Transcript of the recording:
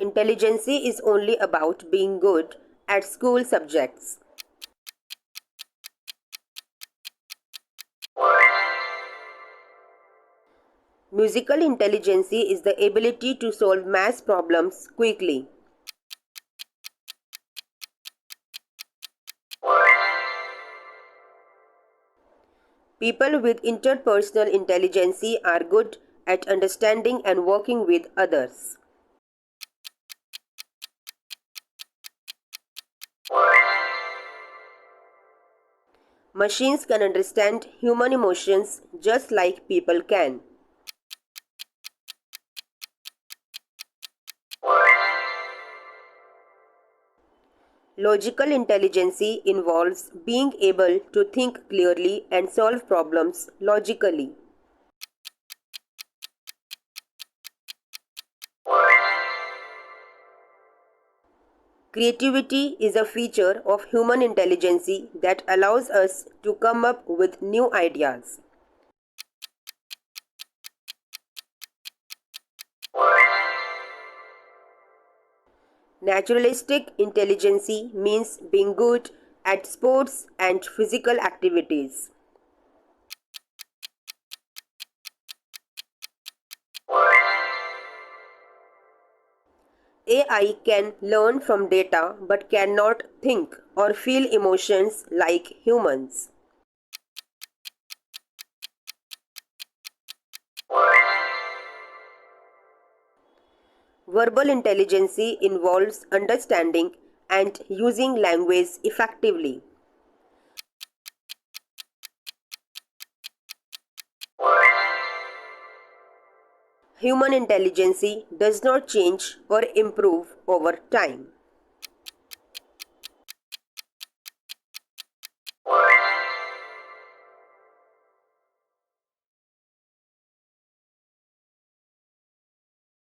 Intelligence is only about being good at school subjects. Musical intelligence is the ability to solve math problems quickly. People with interpersonal intelligence are good at understanding and working with others. Machines can understand human emotions just like people can. Logical intelligence involves being able to think clearly and solve problems logically. Creativity is a feature of human intelligence that allows us to come up with new ideas. Naturalistic intelligence means being good at sports and physical activities. AI can learn from data but cannot think or feel emotions like humans. Verbal intelligence involves understanding and using language effectively. Human intelligence does not change or improve over time.